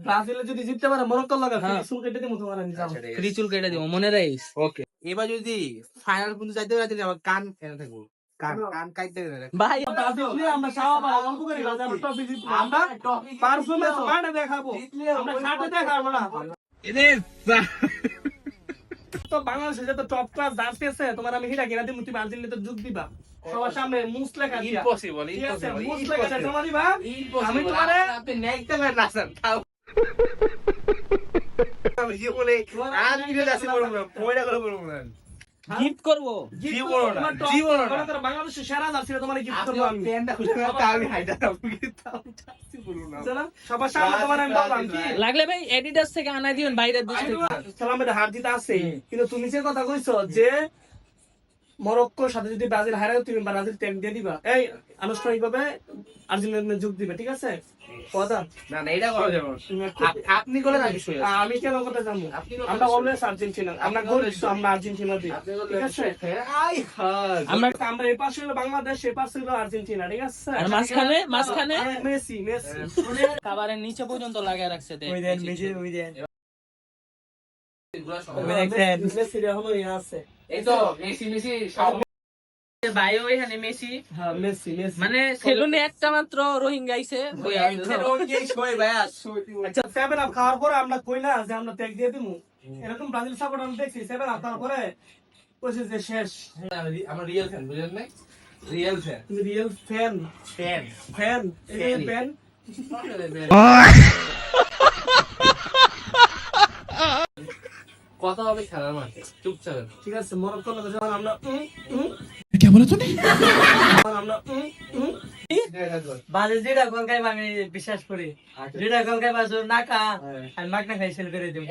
ব্রাজিলে যদি জিততে পারে মরক্কোর লাগা ফ্রি চুল কেটে দিমু তোমার আমি যাও ফ্রি চুল কেটে দিব মনে রাখিস। ওকে এবার যদি ফাইনাল পর্যন্ত যাইতে পারে তাহলে আমার কান কেন থাকবো কান কান কাটতে গেলে ভাই ব্রাজিল নিয়ে আমরা চাওয়া পারা অল্প করে আমরা ট্রফি জিতবো আমরা পারফরম্যান্স মাঠে দেখাবো আমরা খাটে দেখাবো না তো বাংলাদেশে যত টপ ক্লাস জার্সি আছে তোমার আমি হিরা কিনা দিমু তুমি আর্জেন্টিনাতে যোগ দিবা সবার সামনে মুস লেখা দিয়া ইম্পসিবল ঠিক আছে ইম্পসিবল মুস লেখা দিয়া জমা দিবা আমি তোমারে আপনি নেক্সট টাইম না স্যার তাও আমি জীবনে আর ভিডিও আসি বলবো না পয়ডা করে বলবো না গিফট করব। জীবন না জীবন না বাংলাদেশের সেরা জার্সি তোমারে গিফট আপনি করবো আমি পেনটা খুলে না তা আমি হাইটা তাও চাচ্ছি বলবো না জানা সবার সামনে তোমার আমি বললাম কি লাগলে ভাই এডিডাস থেকে আনাই দিবেন বাইরের দেশ থেকে। সালামের হার জিত আছে কিন্তু তুমি যে কথা কইছো যে মরক্কোর সাথে যদি ব্রাজিল হারায় তুমি ব্রাজিল ট্যাগ দিয়ে দিবা এই আনুষ্ঠানিকভাবে আর্জেন্টিনা যোগ দিবে ঠিক আছে কথা না না এটা করা যাবে না। তুমি একটু- আপনি করে না কিছু আমি কেন কথা জানবো আপনি কথা আমরা শুনুন। অলওয়েজ আর্জেন্টিনা আমরা গরিব আমরা আর্জেন্টিনা দিই ঠিক আছে আই হাজ আমরা আমরা এই পাশে হলো বাংলাদেশ এই পাশে হলো আর্জেন্টিনা ঠিক আছে আর মাঝখানে মেসি মেসি খাবারের নিচে পর্যন্ত লাগায় রাখছে দেখ। মেসি এখনো ইয়ে আছে এই তো মেসি মেসি সব ভাইও এখানে মেসি হ্যাঁ মেসি মেসি মানে সেলুনে একটা মাত্র রোহিঙ্গা আইছে আচ্ছা 7 আপ খাওয়ার পরে আমরা কই না যে আমরা ট্যাগ দিয়ে দিমু এরকম ব্রাজিল সাপোর্ট আমি দেখছি 7 আপ খাওয়ার পরে কইছে যে শেষ আমার রিয়েল ফ্যান বুঝলেন না রিয়েল ফ্যান তুমি রিয়েল ফ্যান ফ্যান ফ্যান এই ফ্যান কথা হবে খেলার মাঠে চুপচাপ ঠিক আছে মরক্কো লাগে যখন আমরা क्या बोला तूने আমরা বাজে যেটা গল খাইবা আমি বিশ্বাস করি যেটা গল খাইবা না কা আর মাগনা খাই সেল করে দিব